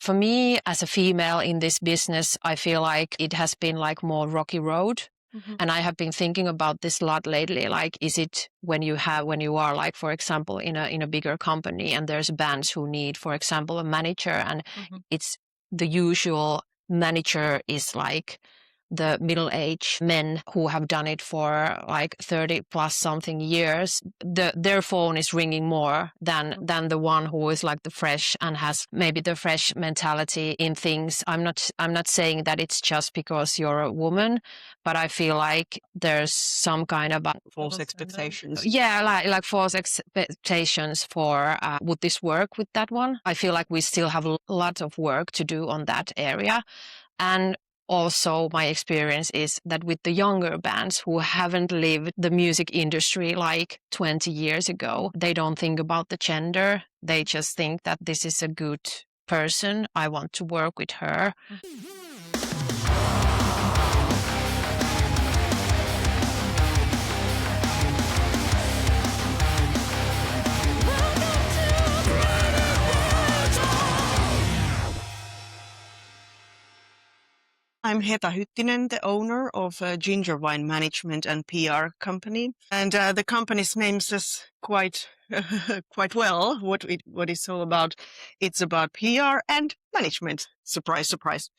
For me, as a female in this business, I feel like it has been like more rocky road. And I have been thinking about this a lot lately. Like, is it when you are like, for example, in a bigger company and there's bands who need, for example, a manager, and it's the usual manager is like the middle-aged men who have done it for like 30 plus something years. Their phone is ringing more than the one who is like the fresh and has maybe the fresh mentality in things. I'm not saying that it's just because you're a woman, but I feel like there's some kind of false expectations. Yeah, like false expectations for would this work with that one? I feel like we still have a lot of work to do on that area. And also, my experience is that with the younger bands who haven't lived the music industry like 20 years ago, they don't think about the gender. They just think that this is a good person. I want to work with her. I'm Heta Hyttinen, the owner of a ginger wine management and PR company. And the company's name says quite well what it's all about. It's about PR and management. Surprise, surprise.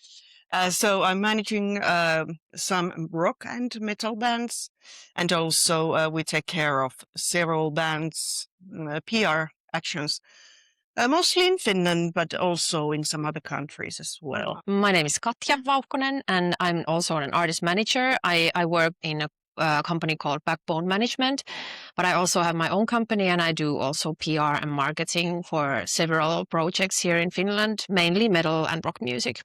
So I'm managing some rock and metal bands, and also we take care of several bands' PR actions. Mostly in Finland, but also in some other countries as well. My name is Katja Vauhkonen, and I'm also an artist manager. I work in a company called Backbone Management, but I also have my own company, and I do also PR and marketing for several projects here in Finland, mainly metal and rock music.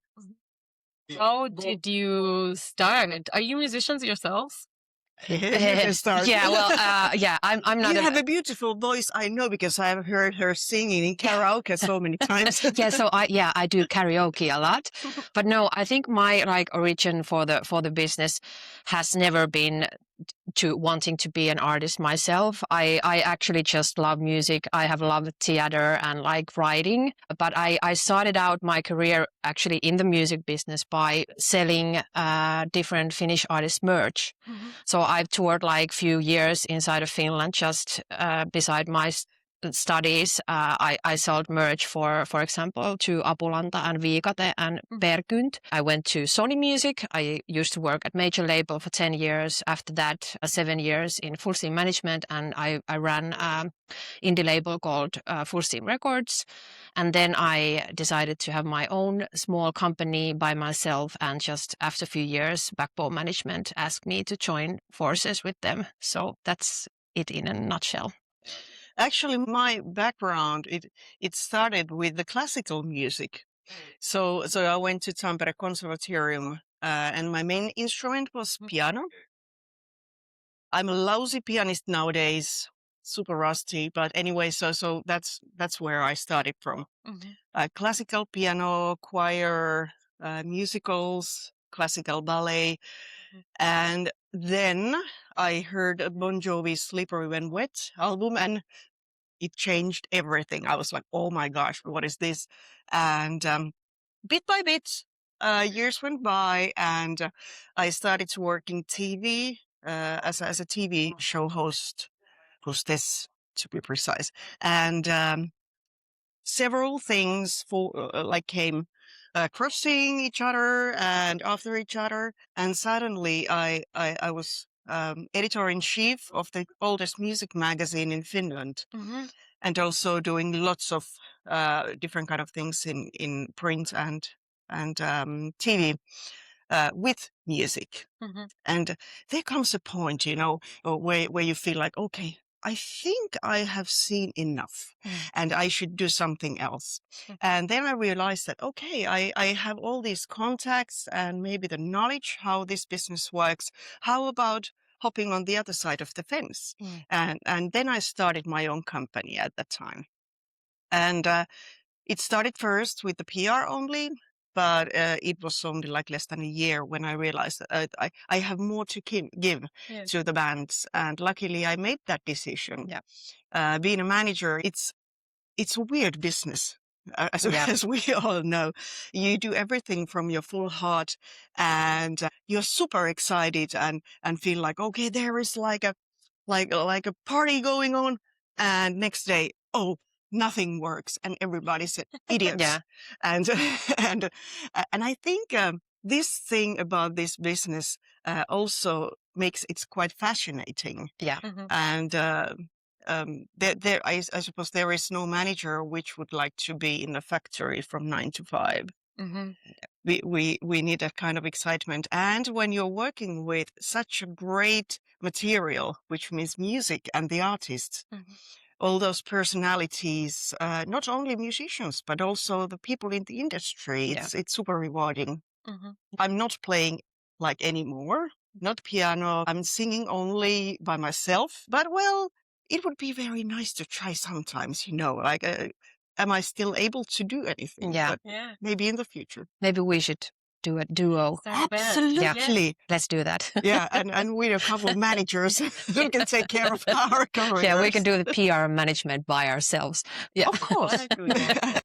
How did you start? Are you musicians yourselves? You can start. Yeah, well, I'm not. You have a beautiful voice, I know, because I have heard her singing in karaoke so many times. Yeah, so I do karaoke a lot, but no, I think my like origin for the business has never been to wanting to be an artist myself. I actually just love music. I have loved theater and like writing, but I started out my career actually in the music business by selling different Finnish artist merch. So I've toured like few years inside of Finland just beside my studies. I sold merch for example, to Apulanta and Viikate and Bergynt. I went to Sony Music. I used to work at major label for 10 years. After that, 7 years in Full Steam Management, and I ran indie label called Full Steam Records. And then I decided to have my own small company by myself, and just after a few years, Backbone Management asked me to join forces with them. So that's it in a nutshell. Actually, my background, it started with the classical music. So I went to Tampere Conservatorium, and my main instrument was piano. I'm a lousy pianist nowadays, super rusty, but anyway, so that's where I started from. Classical piano, choir, musicals, classical ballet, and then I heard Bon Jovi's Slippery When Wet album, and it changed everything. I was like, oh my gosh, what is this? And bit by bit, years went by, and I started to work in TV as a TV show hostess, to be precise. And several things came crossing each other and after each other. And suddenly I was editor-in-chief of the oldest music magazine in Finland, and also doing lots of different kind of things in print and TV with music. And there comes a point, where you feel like, okay, I think I have seen enough and I should do something else. And then I realized that, okay, I have all these contacts and maybe the knowledge how this business works. How about hopping on the other side of the fence? And then I started my own company at that time. And it started first with the PR only, but it was only like less than a year when I realized that I have more to give to the bands. And luckily I made that decision. Being a manager, it's a weird business. as we all know, you do everything from your full heart, and you're super excited and feel like, okay, there is like a party going on, and next day, oh, nothing works, and everybody's idiots. Yeah. And and I think this thing about this business also makes it quite fascinating. Yeah. And I suppose there is no manager which would like to be in a factory from 9 to 5. We need that kind of excitement. And when you're working with such a great material, which means music and the artists, all those personalities, not only musicians, but also the people in the industry, it's super rewarding. I'm not playing like anymore, not piano. I'm singing only by myself. But well, it would be very nice to try sometimes, like, am I still able to do anything? Yeah. But maybe in the future. Maybe we should do a duo. Absolutely. Let's do that. Yeah, and we're a couple of managers who can take care of our careers. Yeah, we can do the PR management by ourselves. Yeah. Of course.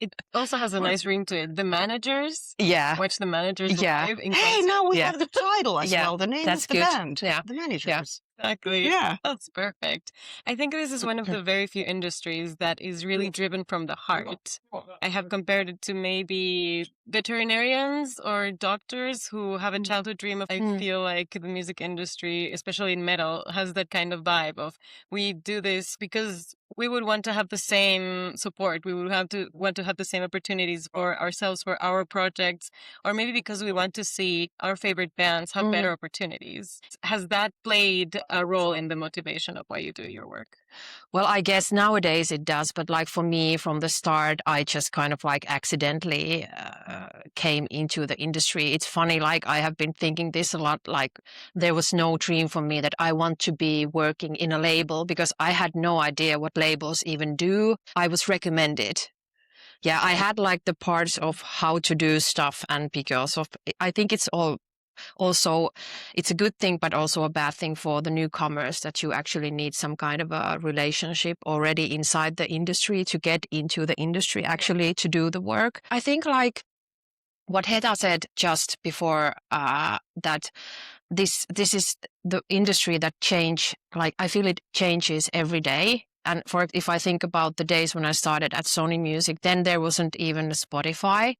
It also has a nice ring to it. The managers. Yeah. Watch the managers live. In Hey, concert. now we have the title as Yeah, well. The name that's of the good. band. Yeah. The managers. Exactly. Yeah. That's perfect. I think this is one of the very few industries that is really driven from the heart. I have compared it to maybe veterinarians or doctors who have a childhood dream of, I feel like the music industry, especially in metal, has that kind of vibe of we do this because we would want to have the same support. We would want to have the same opportunities for ourselves, for our projects, or maybe because we want to see our favorite bands have better opportunities. Has that played a role in the motivation of why you do your work? Well, I guess nowadays it does, but like for me from the start, I just kind of like accidentally came into the industry. It's funny, like I have been thinking this a lot, like there was no dream for me that I want to be working in a label because I had no idea what labels even do. I was recommended. Yeah, I had like the parts of how to do stuff, and because of, I think it's all also, it's a good thing, but also a bad thing for the newcomers that you actually need some kind of a relationship already inside the industry to get into the industry, actually to do the work. I think like what Heta said just before, that this is the industry that like I feel it changes every day. And if I think about the days when I started at Sony Music, then there wasn't even a Spotify.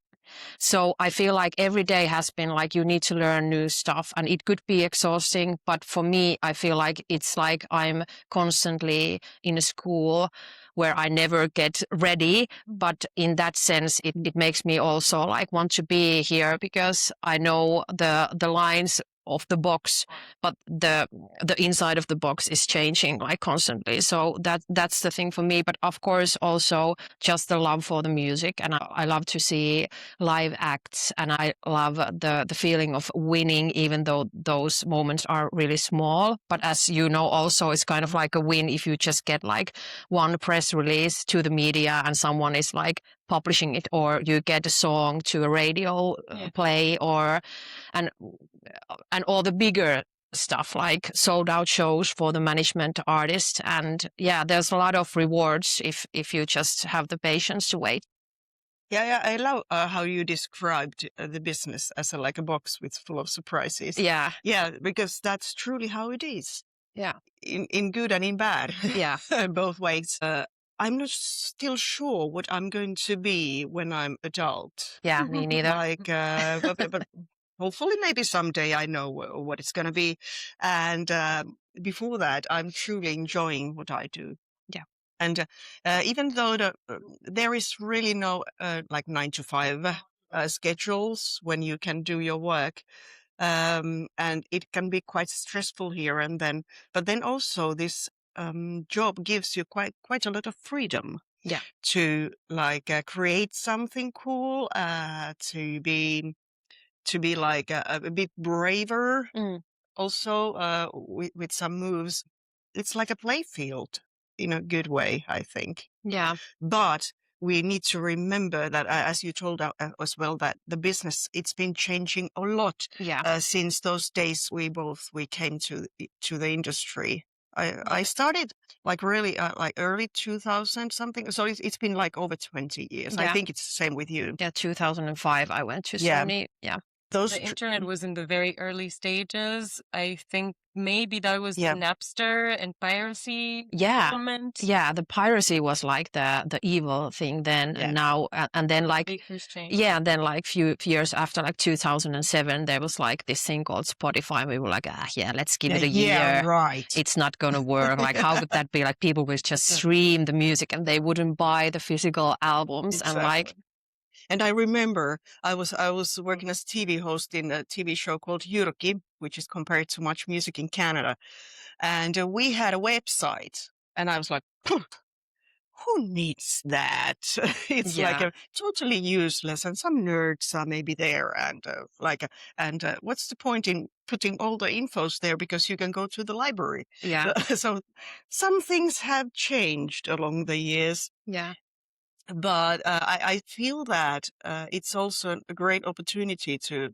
So I feel like every day has been like you need to learn new stuff, and it could be exhausting. But for me, I feel like it's like I'm constantly in a school where I never get ready. But in that sense, it makes me also like want to be here because I know the lines of the box, but the inside of the box is changing like constantly. So that's the thing for me. But of course, also just the love for the music, and I love to see live acts, and I love the feeling of winning, even though those moments are really small. But as you know, also it's kind of like a win if you just get like one press release to the media and someone is like publishing it, or you get a song to a radio play, and all the bigger stuff like sold out shows for the management artist. And yeah, there's a lot of rewards if you just have the patience to wait. Yeah, I love how you described the business as like a box with full of surprises. Yeah. Yeah, because that's truly how it is. Yeah. In good and in bad. Yeah. Both ways. I'm not still sure what I'm going to be when I'm adult. Yeah, me neither. Like, but hopefully maybe someday I know what it's going to be. And before that, I'm truly enjoying what I do. Yeah. And even though there is really no like 9 to 5 schedules when you can do your work, and it can be quite stressful here and then, but then also this job gives you quite a lot of freedom. Yeah. To like create something cool, to be like a bit braver. Also with some moves. It's like a play field in a good way, I think. Yeah. But we need to remember that, as you told as well, that the business, it's been changing a lot Yeah. since those days we came to the industry. I started like really like early 2000 something. So it's been like over 20 years. I Yeah. think it's the same with you. Yeah, 2005 I went to Yeah. Sony. Yeah. Those The internet was in the very early stages. I think maybe that was Napster and piracy moment. Yeah, the piracy was like the evil thing then, and now and then like Big first change. yeah, and then like few years after, like 2007, there was like this thing called Spotify. And we were like, let's give it a year. Yeah, right. It's not gonna work. Like, how could that be? Like, people would just stream the music and they wouldn't buy the physical albums. Exactly. And like, and I remember I was working as a TV host in a TV show called Jyrki, which is compared to Much Music in Canada. And we had a website, and I was like, who needs that? It's like a totally useless, and some nerds are maybe there, and what's the point in putting all the infos there, because you can go to the library? Yeah. So some things have changed along the years. Yeah. But I feel that it's also a great opportunity to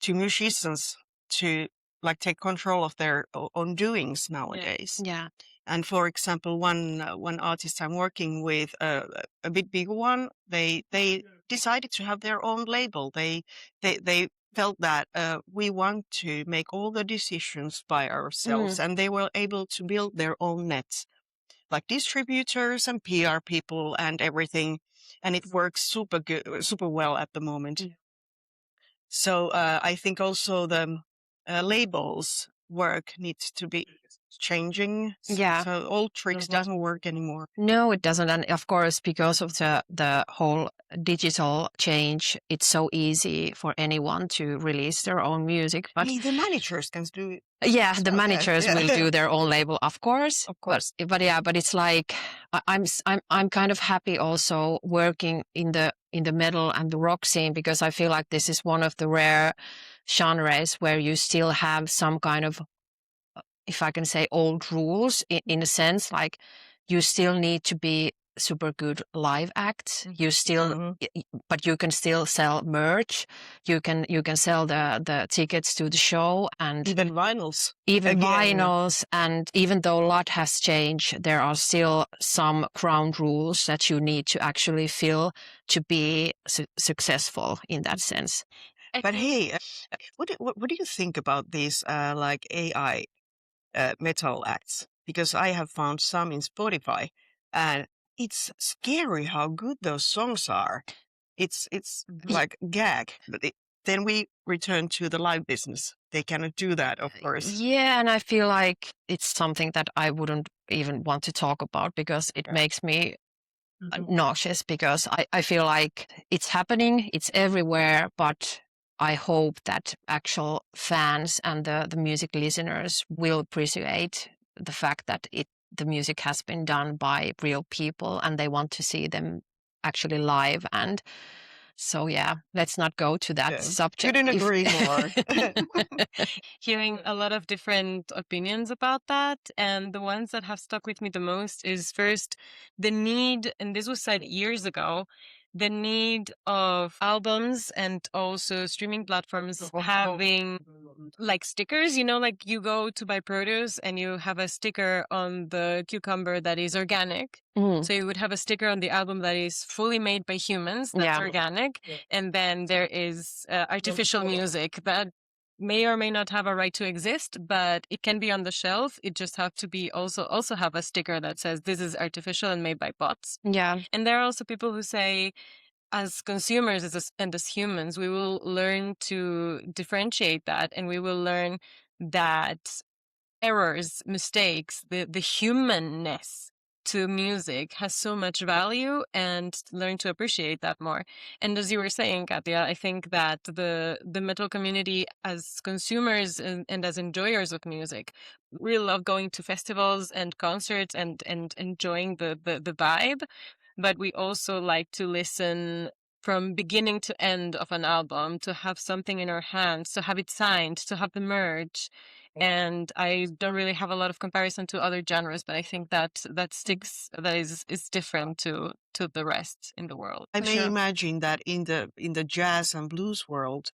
musicians to like take control of their own doings nowadays. Yeah. And for example, one artist I'm working with, a bit bigger one, they decided to have their own label. They felt that we want to make all the decisions by ourselves, and they were able to build their own net, like distributors and PR people and everything, and it works super good, super well at the moment. So I think also the labels work needs to be changing. Yeah. So old tricks doesn't work anymore. No, it doesn't. And of course, because of the whole digital change, it's so easy for anyone to release their own music. But the managers can do it. Yeah, the managers will do their own label, of course. Of course. But it's like I'm kind of happy also working in the metal and the rock scene, because I feel like this is one of the rare genres where you still have some kind of, if I can say, old rules in a sense. Like, you still need to be super good live acts. You still, but you can still sell merch. You can sell the tickets to the show, and even vinyls. And even though a lot has changed, there are still some ground rules that you need to actually fill to be successful in that sense. But hey, what do you think about these like AI metal acts? Because I have found some in Spotify, and it's scary how good those songs are. It's like gag. But then we return to the live business. They cannot do that, of course. Yeah, and I feel like it's something that I wouldn't even want to talk about, because it makes me nauseous, because I feel like it's happening, it's everywhere, but I hope that actual fans and the music listeners will appreciate the fact that the music has been done by real people, and they want to see them actually live. And so, yeah, let's not go to that subject. Couldn't agree more. Hearing a lot of different opinions about that, and the ones that have stuck with me the most is, first, the need, and this was said years ago, the need of albums and also streaming platforms having like stickers, like you go to buy produce and you have a sticker on the cucumber that is organic. So you would have a sticker on the album that is fully made by humans, that's organic. And then there is artificial music that may or may not have a right to exist, but it can be on the shelf. It just have to be also have a sticker that says this is artificial and made by bots. Yeah. And there are also people who say, as consumers and as humans, we will learn to differentiate that, and we will learn that errors, mistakes, the humanness to music has so much value, and learn to appreciate that more. And as you were saying, Katja, I think that the metal community, as consumers and as enjoyers of music, really love going to festivals and concerts and enjoying the vibe. But we also like to listen from beginning to end of an album, to have something in our hands, to have it signed, to have the merch. And I don't really have a lot of comparison to other genres, but I think that sticks, that is different to the rest in the world. I may imagine that in the jazz and blues world,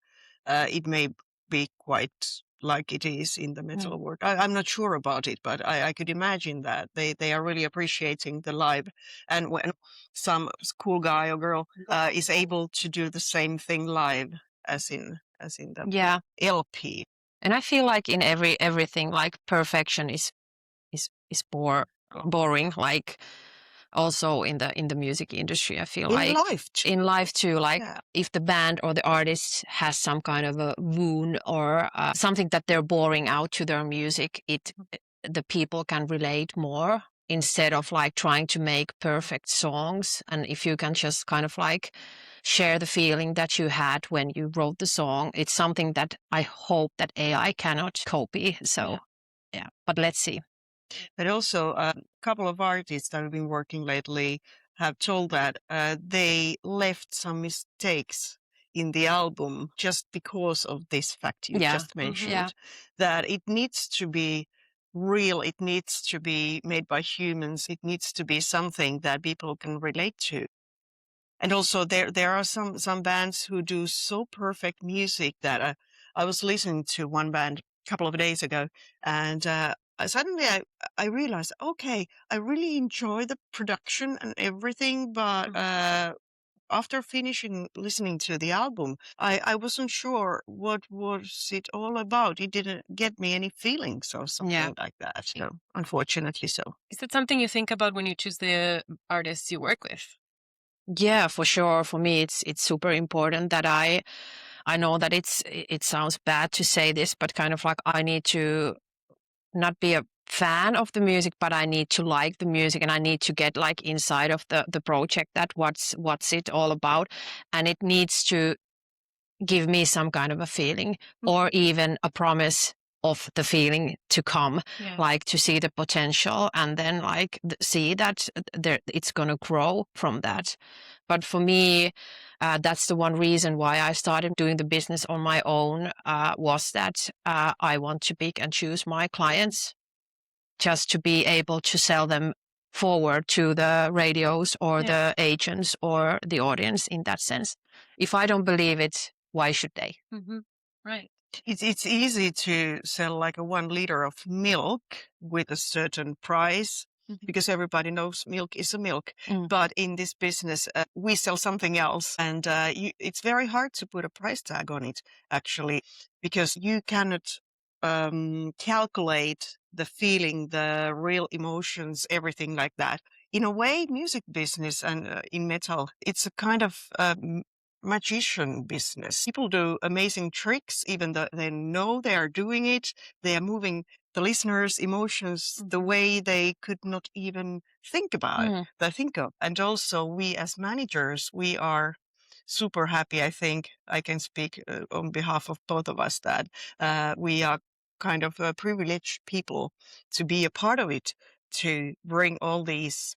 it may be quite like it is in the metal world. I'm not sure about it, but I could imagine that they are really appreciating the live. And when some cool guy or girl is able to do the same thing live as in the Yeah. LP. And I feel like in everything, like perfection is boring. Like also in the music industry, I feel In like life too. in life too. Like Yeah. if the band or the artist has some kind of a wound or something that they're boring out to their music, the people can relate more instead of like trying to make perfect songs. And if you can just kind of like share the feeling that you had when you wrote the song, it's something that I hope that AI cannot copy. So yeah, but let's see. But also a couple of artists that have been working lately have told that they left some mistakes in the album just because of this fact you just mentioned. Yeah. That it needs to be real, it needs to be made by humans, it needs to be something that people can relate to. And also there are some bands who do so perfect music that I was listening to one band a couple of days ago, and suddenly I realized, okay, I really enjoy the production and everything, but after finishing listening to the album, I wasn't sure what was it all about. It didn't get me any feelings or something like that. So unfortunately so. Is that something you think about when you choose the artists you work with? Yeah, for sure. For me, it's super important that I know that it sounds bad to say this, but kind of like I need to not be a fan of the music, but I need to like the music, and I need to get like inside of the project that what's it all about, and it needs to give me some kind of a feeling or even a promise of the feeling to come, like to see the potential and then like see that it's going to grow from that. But for me, that's the one reason why I started doing the business on my own, was that I want to pick and choose my clients just to be able to sell them forward to the radios or the agents or the audience in that sense. If I don't believe it, why should they? Right. It's easy to sell like a 1 liter of milk with a certain price because everybody knows milk is a milk. But in this business, we sell something else, and it's very hard to put a price tag on it, actually, because you cannot calculate the feeling, the real emotions, everything like that. In a way, music business and in metal, it's a kind of magician business. People do amazing tricks, even though they know they are doing it. They are moving the listeners' emotions the way they could not even think about, they think of. And also we as managers, we are super happy. I think I can speak on behalf of both of us that we are kind of privileged people to be a part of it, to bring all these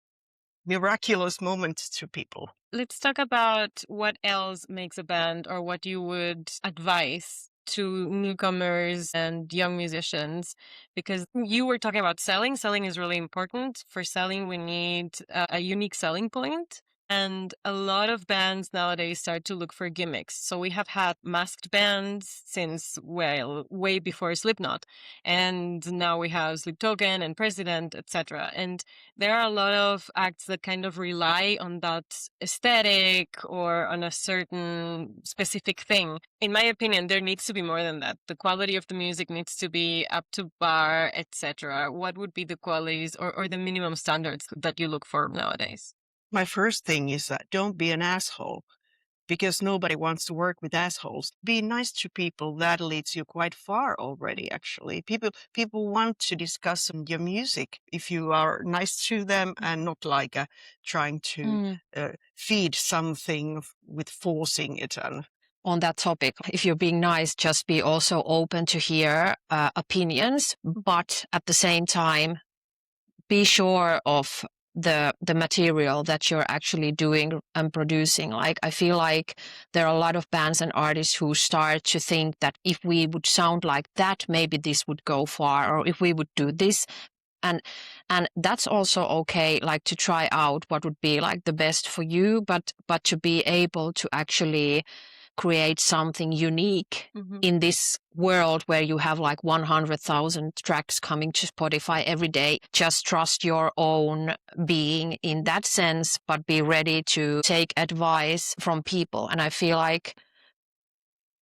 miraculous moments to people. Let's talk about what else makes a band, or what you would advise to newcomers and young musicians, because you were talking about selling. Selling is really important. For selling, we need a unique selling point. And a lot of bands nowadays start to look for gimmicks. So we have had masked bands since, well, way before Slipknot. And now we have Sleep Token and President, etc. And there are a lot of acts that kind of rely on that aesthetic or on a certain specific thing. In my opinion, there needs to be more than that. The quality of the music needs to be up to par, etc. What would be the qualities or the minimum standards that you look for nowadays? My first thing is that don't be an asshole, because nobody wants to work with assholes. Be nice to people. That leads you quite far already, actually. People want to discuss your music if you are nice to them and not like trying to feed something with forcing it on that topic. If you're being nice, just be also open to hear opinions, but at the same time, be sure of the material that you're actually doing and producing. Like, I feel like there are a lot of bands and artists who start to think that if we would sound like that, maybe this would go far, or if we would do this. And that's also okay, like to try out what would be like the best for you, but to be able to actually create something unique in this world where you have like 100,000 tracks coming to Spotify every day. Just trust your own being in that sense, but be ready to take advice from people. And I feel like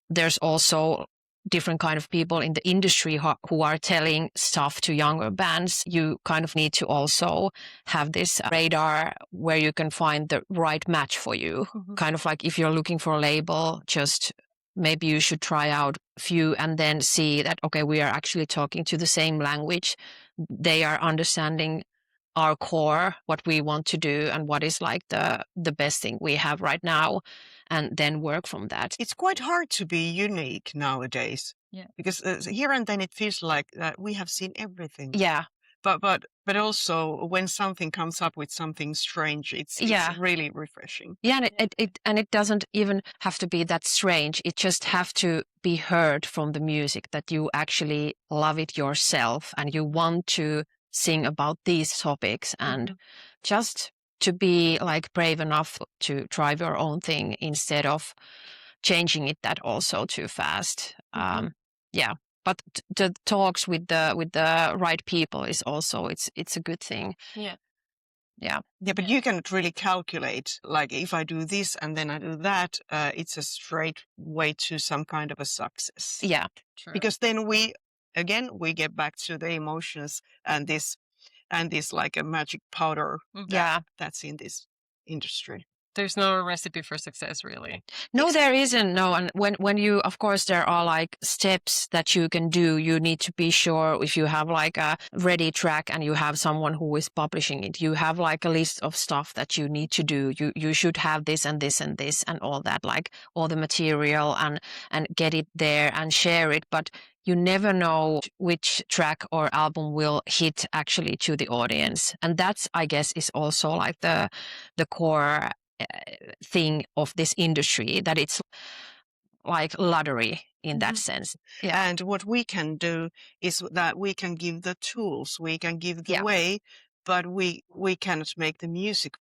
there's also different kind of people in the industry who are telling stuff to younger bands. You kind of need to also have this radar where you can find the right match for you. Kind of like if you're looking for a label, just maybe you should try out a few and then see that, okay, we are actually talking to the same language. They are understanding our core, what we want to do and what is like the best thing we have right now, and then work from that. It's quite hard to be unique nowadays. Yeah. Because here and then it feels like that we have seen everything. Yeah. But also when something comes up with something strange, it's really refreshing. Yeah, and it doesn't even have to be that strange. It just have to be heard from the music that you actually love it yourself and you want to sing about these topics, and just to be like brave enough to try your own thing instead of changing it that also too fast. Yeah. But the talks with the right people is also it's a good thing. Yeah. Yeah, but you cannot really calculate, like if I do this and then I do that, it's a straight way to some kind of a success. Yeah. True. Because then we get back to the emotions and this like a magic powder that's in this industry. There's no recipe for success, really. No, there isn't. No, and when you, of course, there are like steps that you can do. You need to be sure if you have like a ready track and you have someone who is publishing it. You have like a list of stuff that you need to do. You should have this and this and this and all that, like all the material and get it there and share it. But you never know which track or album will hit actually to the audience, and that's, I guess, is also like the core thing of this industry, that it's like lottery in that sense. Yeah. And what we can do is that we can give the tools, we can give the way, but we cannot make the music.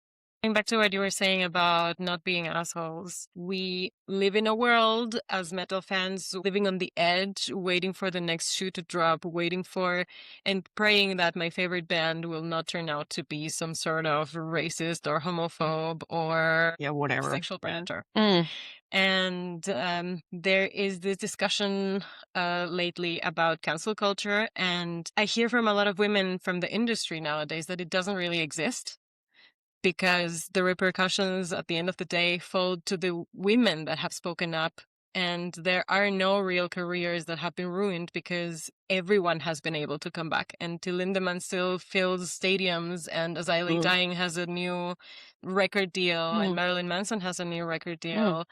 Going back to what you were saying about not being assholes, we live in a world as metal fans living on the edge, waiting for the next shoe to drop, waiting for and praying that my favorite band will not turn out to be some sort of racist or homophobe or whatever sexual predator. And there is this discussion lately about cancel culture, and I hear from a lot of women from the industry nowadays that it doesn't really exist, because the repercussions at the end of the day fall to the women that have spoken up, and there are no real careers that have been ruined because everyone has been able to come back. And Till Lindemann still fills stadiums, and As I Lay Dying has a new record deal, and Marilyn Manson has a new record deal.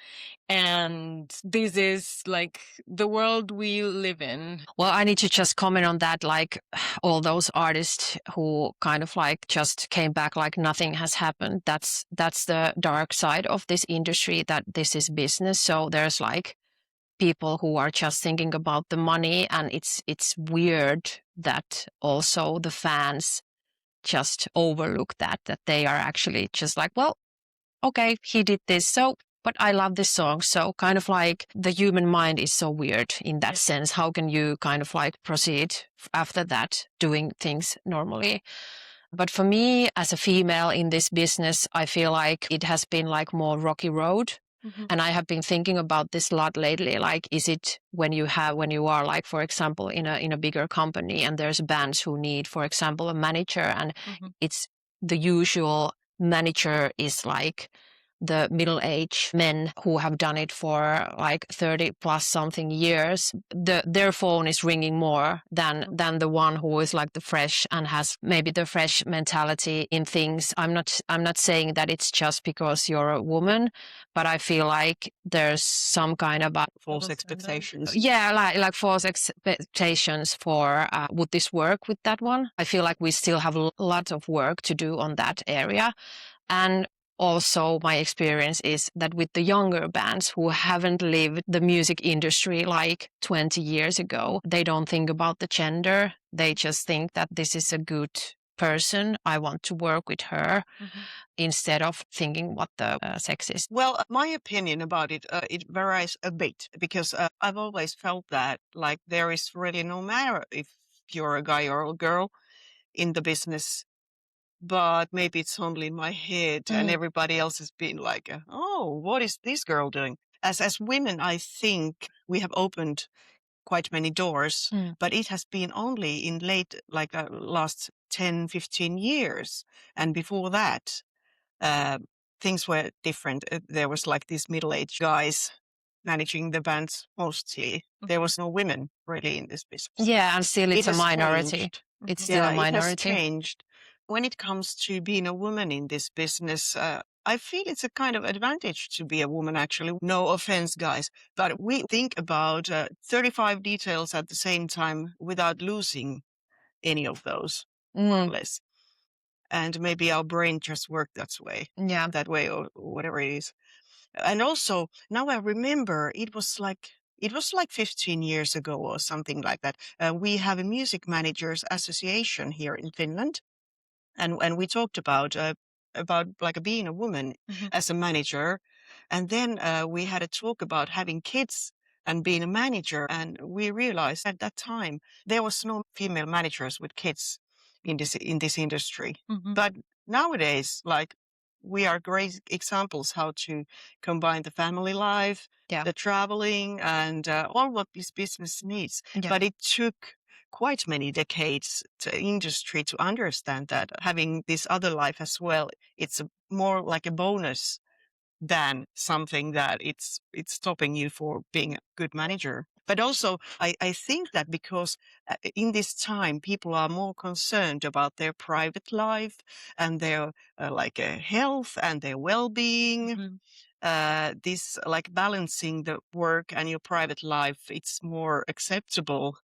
And this is like the world we live in. Well, I need to just comment on that, like all those artists who kind of like just came back like nothing has happened. That's the dark side of this industry, that this is business. So there's like people who are just thinking about the money, and it's weird that also the fans just overlook that they are actually just like, well, okay, he did this, so but I love this song. So kind of like the human mind is so weird in that sense. How can you kind of like proceed after that doing things normally? But for me, as a female in this business, I feel like it has been like more rocky road. And I have been thinking about this a lot lately. Like, is it when you are like, for example, in a bigger company, and there's bands who need, for example, a manager, and it's the usual manager is like the middle-aged men who have done it for like 30 plus something years. Their phone is ringing more than the one who is like the fresh and has maybe the fresh mentality in things. I'm not saying that it's just because you're a woman, but I feel like there's some kind of false expectations. Yeah, like false expectations for would this work with that one? I feel like we still have a lot of work to do on that area. And also, my experience is that with the younger bands who haven't lived the music industry like 20 years ago, they don't think about the gender. They just think that this is a good person, I want to work with her instead of thinking what the sex is. Well, my opinion about it, it varies a bit because I've always felt that like there is really no matter if you're a guy or a girl in the business, but maybe it's only in my head and everybody else has been like, oh, what is this girl doing? As women, I think we have opened quite many doors, but it has been only in late, like last 10, 15 years. And before that, things were different. There was like these middle-aged guys managing the bands mostly. There was no women really in this business. Yeah, and still it's It a has minority. changed. It's still a It has minority. changed. When it comes to being a woman in this business, I feel it's a kind of advantage to be a woman, actually. No offense, guys, but we think about 35 details at the same time without losing any of those, more or less. And maybe our brain just worked that way or whatever it is. And also, now I remember it was like 15 years ago or something like that. We have a music managers association here in Finland. And we talked about like being a woman as a manager. And then we had a talk about having kids and being a manager. And we realized at that time there was no female managers with kids in this industry. But nowadays, like, we are great examples how to combine the family life, the traveling, and all what this business needs. But it took quite many decades to industry to understand that having this other life as well, it's more like a bonus than something that it's stopping you for being a good manager. But also, I think that because in this time, people are more concerned about their private life and their health and their well-being. This like balancing the work and your private life, it's more acceptable.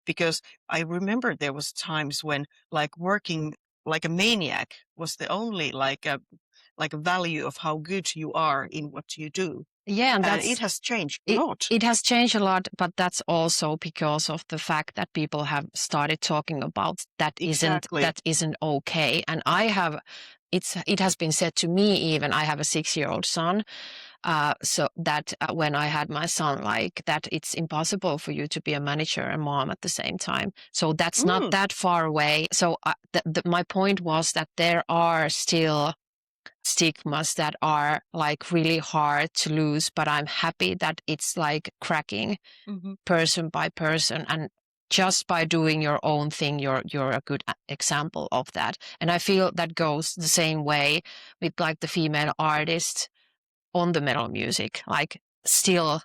Because I remember there was times when like working like a maniac was the only like a value of how good you are in what you do. Yeah, and it has changed a lot. It has changed a lot, but that's also because of the fact that people have started talking about that isn't okay. And it has been said to me, even I have a 6-year-old son, so that when I had my son, like that it's impossible for you to be a manager and mom at the same time. So that's not that far away. So my point was that there are still stigmas that are like really hard to lose, but I'm happy that it's like cracking person by person, and just by doing your own thing, you're a good example of that. And I feel that goes the same way with like the female artists on the metal music. Like still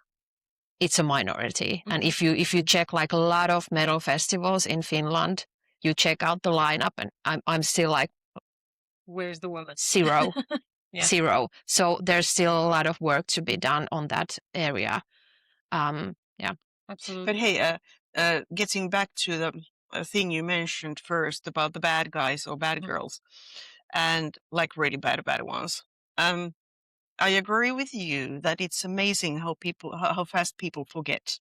it's a minority. And if you check like a lot of metal festivals in Finland, you check out the lineup, and I'm still like, where's the woman? Zero. Zero. So there's still a lot of work to be done on that area. Yeah, absolutely. But hey, getting back to the thing you mentioned first about the bad guys or bad girls, and like really bad ones. I agree with you that it's amazing how fast people forget.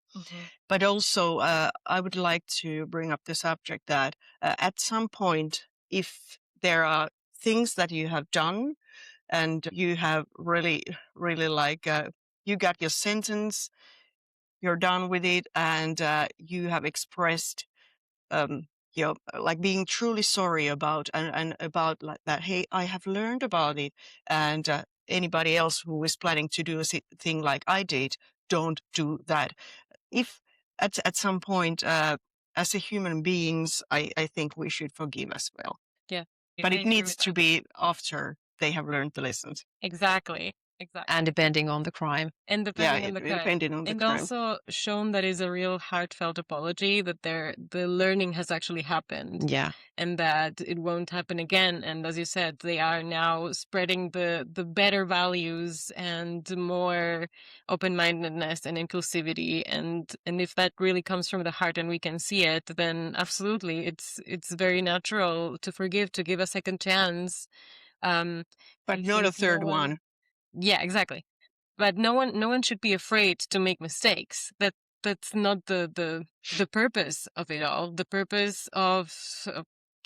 But also, I would like to bring up the subject that at some point, if there are things that you have done and you have really, really like, you got your sentence, you're done with it, and you have expressed, like being truly sorry about and about like that. Hey, I have learned about it, and anybody else who is planning to do a thing like I did, don't do that. If at some point, as a human beings, I think we should forgive as well. Yeah, but it needs to be after they have learned the lessons. Exactly. And depending on the crime. And depending on the crime. Depending on the and crime. Also shown that is a real heartfelt apology, that the learning has actually happened. Yeah. And that it won't happen again. And as you said, they are now spreading the better values and more open-mindedness and inclusivity. And if that really comes from the heart and we can see it, then absolutely, it's very natural to forgive, to give a second chance. But not a third one. Yeah, exactly. But no one should be afraid to make mistakes. That's not the purpose of it all. The purpose of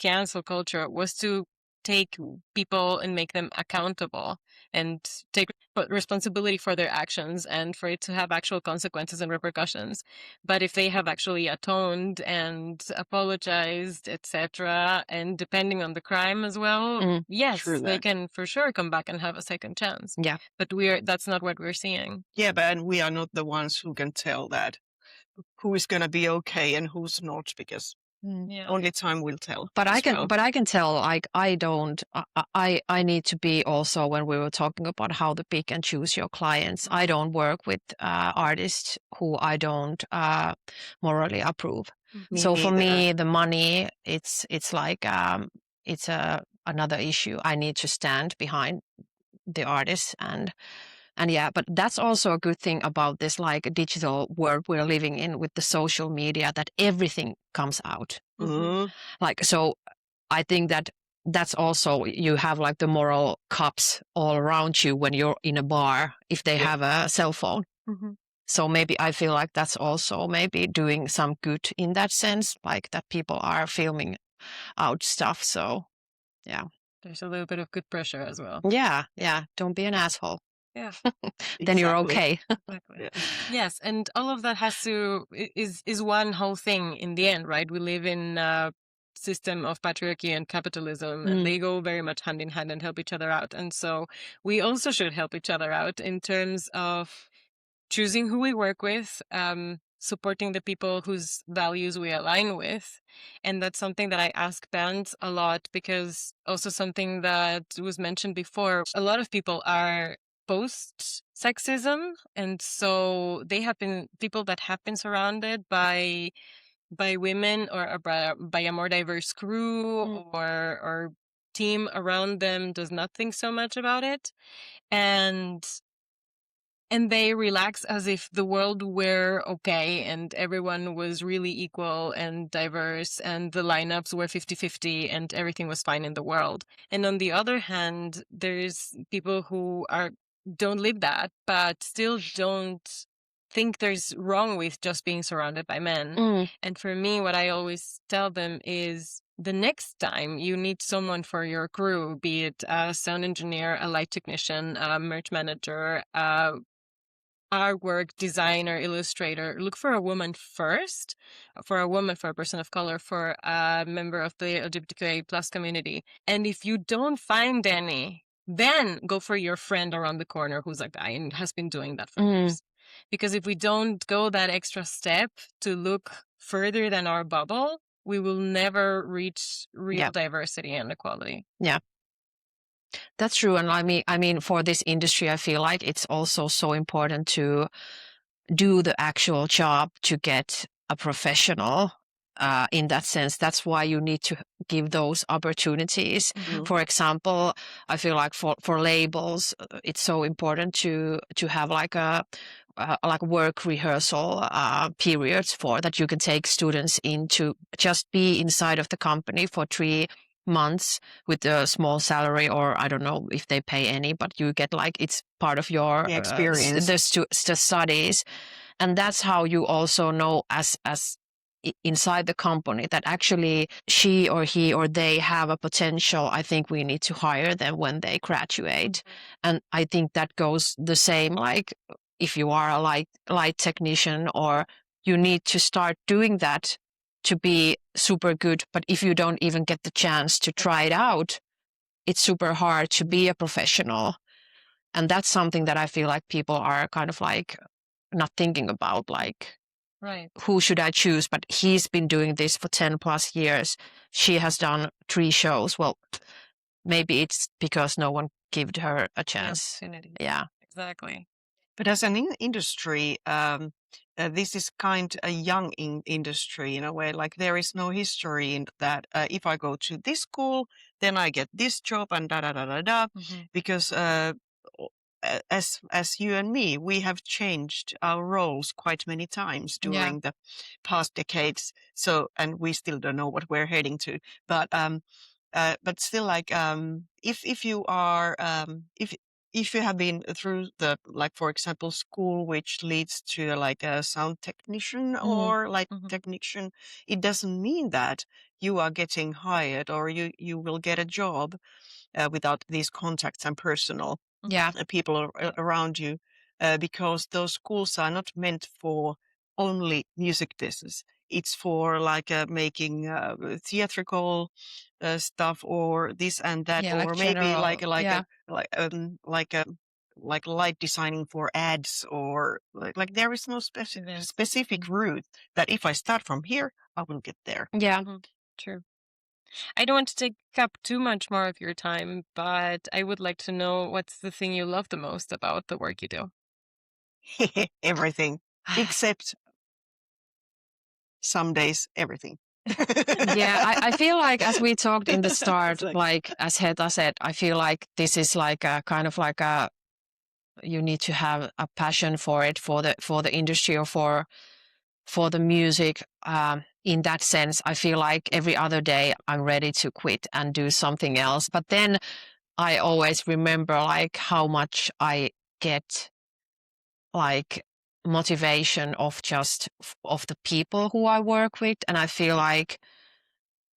cancel culture was to take people and make them accountable and take responsibility for their actions and for it to have actual consequences and repercussions. But if they have actually atoned and apologized, etc., and depending on the crime as well, yes, True they that. can for sure come back and have a second chance. Yeah. But that's not what we're seeing. Yeah, but we are not the ones who can tell that who is going to be okay and who's not, because Yeah. only time will tell. But as I can, well. but I can tell, like, I don't, I need to be also, when we were talking about how to pick and choose your clients, I don't work with artists who I don't morally approve. Me So for neither. me, the money, it's like, it's another issue. I need to stand behind the artists and yeah, but that's also a good thing about this like digital world we're living in with the social media, that everything comes out. Mhm. Like, so I think that that's also, you have like the moral cops all around you when you're in a bar, if they Yeah. have a cell phone. So maybe I feel like that's also maybe doing some good in that sense, like that people are filming out stuff. So yeah. There's a little bit of good pressure as well. Yeah. Don't be an asshole. Yeah. Then you're Exactly. okay. Exactly. Yeah. Yes, and all of that is one whole thing in the end, right? We live in a system of patriarchy and capitalism, and they go very much hand in hand and help each other out. And so we also should help each other out in terms of choosing who we work with, supporting the people whose values we align with. And that's something that I ask bands a lot, because also something that was mentioned before, a lot of people are post sexism, and so they have been people that have been surrounded by women or by a more diverse crew or team around them does not think so much about it, and they relax as if the world were okay and everyone was really equal and diverse and the lineups were 50-50 and everything was fine in the world. And on the other hand, there's people who don't live that, but still don't think there's wrong with just being surrounded by men. And for me, what I always tell them is, the next time you need someone for your crew, be it a sound engineer, a light technician, a merch manager, artwork designer, illustrator, look for a woman first, for a person of color, for a member of the LGBTQIA plus community. And if you don't find any, then go for your friend around the corner who's a guy and has been doing that for years. Because if we don't go that extra step to look further than our bubble, we will never reach real diversity and equality. Yeah. That's true. And I mean, for this industry, I feel like it's also so important to do the actual job to get a professional in that sense. That's why you need to give those opportunities. For example, I feel like for labels, it's so important to have like a like work rehearsal periods for that you can take students in to just be inside of the company for 3 months with a small salary, or I don't know if they pay any, but you get like, it's part of your experience, the studies. And that's how you also know as inside the company that actually she or he or they have a potential. I think we need to hire them when they graduate. And I think that goes the same, like if you are a light technician, or you need to start doing that to be super good. But if you don't even get the chance to try it out, it's super hard to be a professional. And that's something that I feel like people are kind of like not thinking about, like, who should I choose? But he's been doing this for 10 plus years. She has done 3 shows. Well, maybe it's because no one gave her a chance. Yeah, exactly. But as an industry, this is kind of a young industry in a way. Like, there is no history in that. If I go to this school, then I get this job and da da da da da. Because as you and me, we have changed our roles quite many times during the past decades. So, and we still don't know what we're heading to. But still, like, if you are if if you have been through the, like, for example, school, which leads to like a sound technician or like technician, it doesn't mean that you are getting hired or you will get a job without these contacts and personal Yeah. people around you, because those schools are not meant for only music business. It's for like making theatrical stuff or this and that, Yeah, or like maybe general. Yeah. like light designing for ads, or like there is no Yes. specific route that if I start from here, I will get there. Yeah. True. I don't want to take up too much more of your time, but I would like to know what's the thing you love the most about the work you do. Everything, except some days everything. Yeah, I feel like as we talked in the start, Like- like as Heta said, I feel like this is like a kind of like a, you need to have a passion for it, for the industry or for the music. In that sense, I feel like every other day I'm ready to quit and do something else. But then I always remember like how much I get like motivation of just of the people who I work with. And I feel like,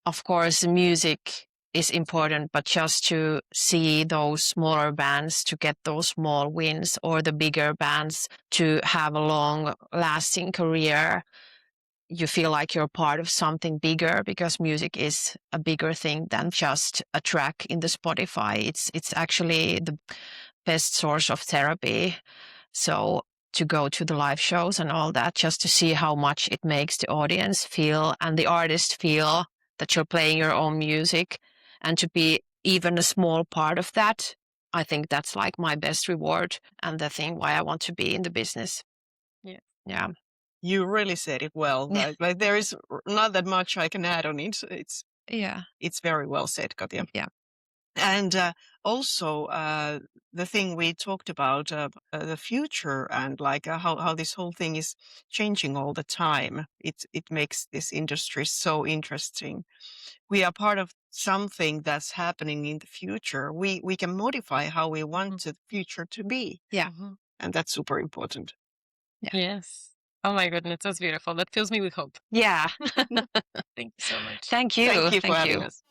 of course, music is important, but just to see those smaller bands to get those small wins, or the bigger bands to have a long lasting career, you feel like you're part of something bigger, because music is a bigger thing than just a track in the Spotify. It's actually the best source of therapy. So to go to the live shows and all that, just to see how much it makes the audience feel and the artist feel that you're playing your own music, and to be even a small part of that, I think that's like my best reward and the thing why I want to be in the business. Yeah. Yeah. You really said it well. Yeah. Like there is not that much I can add on it. Yeah. It's very well said, Katja. Yeah. And also the thing we talked about, the future, and like how this whole thing is changing all the time. It makes this industry so interesting. We are part of something that's happening in the future. We can modify how we want the future to be. Yeah. And that's super important. Yes. Oh my goodness, that's beautiful. That fills me with hope. Yeah. Thank you so much. Thank you. Thank you for Thank having you. us.